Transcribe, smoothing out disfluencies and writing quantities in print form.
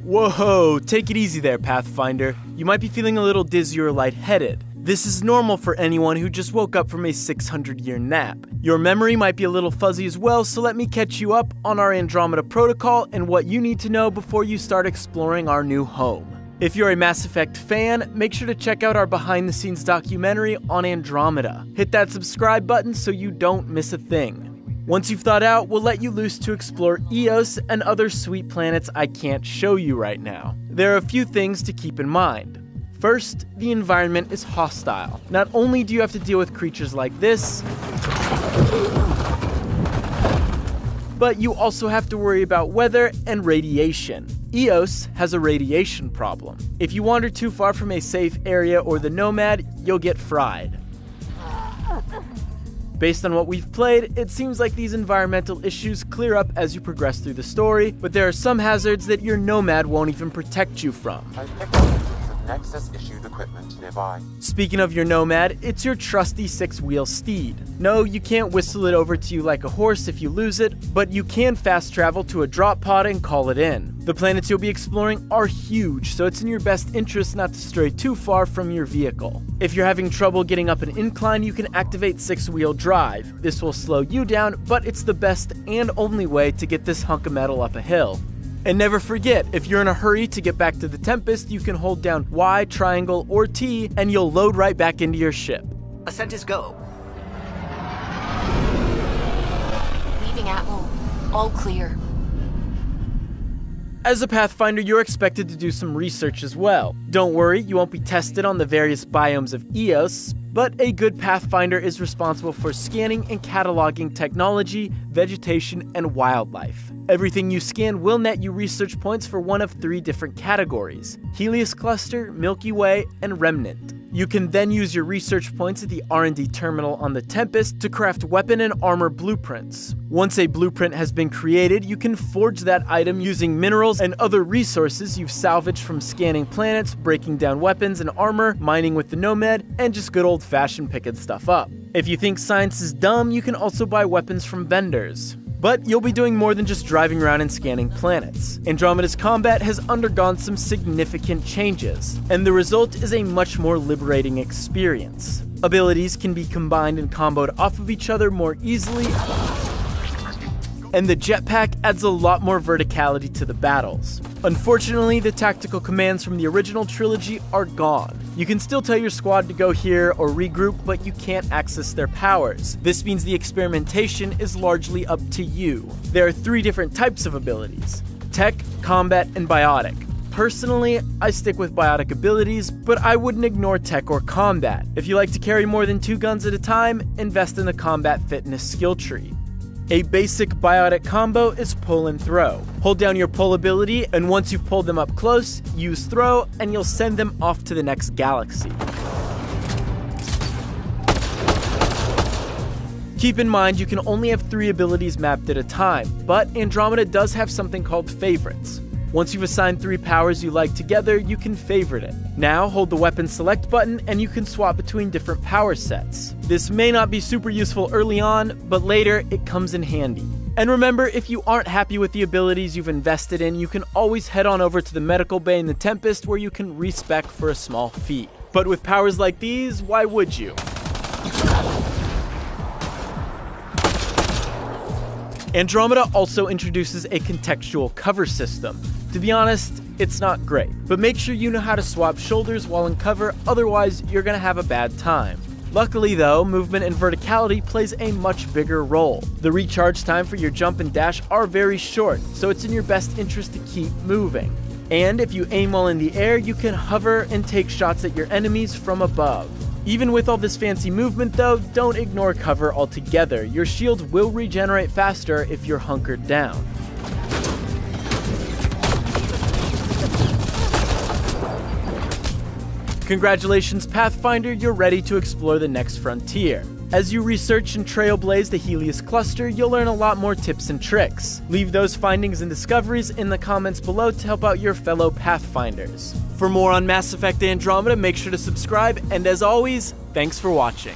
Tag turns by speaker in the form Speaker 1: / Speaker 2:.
Speaker 1: Whoa, take it easy there, Pathfinder. You might be feeling a little dizzy or lightheaded. This is normal for anyone who just woke up from a 600-year nap. Your memory might be a little fuzzy as well, so let me catch you up on our Andromeda protocol and what you need to know before you start exploring our new home. If you're a Mass Effect fan, make sure to check out our behind-the-scenes documentary on Andromeda. Hit that subscribe button so you don't miss a thing. Once you've thought out, we'll let you loose to explore Eos and other sweet planets I can't show you right now. There are a few things to keep in mind. First, the environment is hostile. Not only do you have to deal with creatures like this, but you also have to worry about weather and radiation. Eos has a radiation problem. If you wander too far from a safe area or the Nomad, you'll get fried. Based on what we've played, it seems like these environmental issues clear up as you progress through the story, but there are some hazards that your Nomad won't even protect you from.
Speaker 2: Nexus issued equipment nearby.
Speaker 1: Speaking of your Nomad, it's your trusty 6-wheel steed. No, you can't whistle it over to you like a horse if you lose it, but you can fast travel to a drop pod and call it in. The planets you'll be exploring are huge, so it's in your best interest not to stray too far from your vehicle. If you're having trouble getting up an incline, you can activate 6-wheel drive. This will slow you down, but it's the best and only way to get this hunk of metal up a hill. And never forget, if you're in a hurry to get back to the Tempest, you can hold down Y, triangle, or T, and you'll load right back into your ship.
Speaker 3: Ascent is go.
Speaker 4: Leaving Atmo. All clear.
Speaker 1: As a Pathfinder, you're expected to do some research as well. Don't worry, you won't be tested on the various biomes of Eos, but a good Pathfinder is responsible for scanning and cataloging technology, vegetation, and wildlife. Everything you scan will net you research points for one of 3 different categories: Helios Cluster, Milky Way, and Remnant. You can then use your research points at the R&D terminal on the Tempest to craft weapon and armor blueprints. Once a blueprint has been created, you can forge that item using minerals and other resources you've salvaged from scanning planets, breaking down weapons and armor, mining with the Nomad, and just good old-fashioned picking stuff up. If you think science is dumb, you can also buy weapons from vendors. But you'll be doing more than just driving around and scanning planets. Andromeda's combat has undergone some significant changes, and the result is a much more liberating experience. Abilities can be combined and comboed off of each other more easily, and the jetpack adds a lot more verticality to the battles. Unfortunately, the tactical commands from the original trilogy are gone. You can still tell your squad to go here or regroup, but you can't access their powers. This means the experimentation is largely up to you. There are 3 different types of abilities: Tech, Combat, and Biotic. Personally, I stick with Biotic abilities, but I wouldn't ignore Tech or Combat. If you like to carry more than 2 guns at a time, invest in the Combat Fitness skill tree. A basic biotic combo is pull and throw. Hold down your pull ability, and once you've pulled them up close, use throw, and you'll send them off to the next galaxy. Keep in mind you can only have 3 abilities mapped at a time, but Andromeda does have something called favorites. Once you've assigned 3 powers you like together, you can favorite it. Now hold the weapon select button and you can swap between different power sets. This may not be super useful early on, but later it comes in handy. And remember, if you aren't happy with the abilities you've invested in, you can always head on over to the medical bay in the Tempest where you can respec for a small fee. But with powers like these, why would you? Andromeda also introduces a contextual cover system. To be honest, it's not great, but make sure you know how to swap shoulders while in cover, otherwise you're gonna have a bad time. Luckily though, movement and verticality plays a much bigger role. The recharge time for your jump and dash are very short, so it's in your best interest to keep moving. And if you aim while in the air, you can hover and take shots at your enemies from above. Even with all this fancy movement though, don't ignore cover altogether. Your shield will regenerate faster if you're hunkered down. Congratulations, Pathfinder, you're ready to explore the next frontier. As you research and trailblaze the Helios Cluster, you'll learn a lot more tips and tricks. Leave those findings and discoveries in the comments below to help out your fellow Pathfinders. For more on Mass Effect Andromeda, make sure to subscribe, and as always, thanks for watching.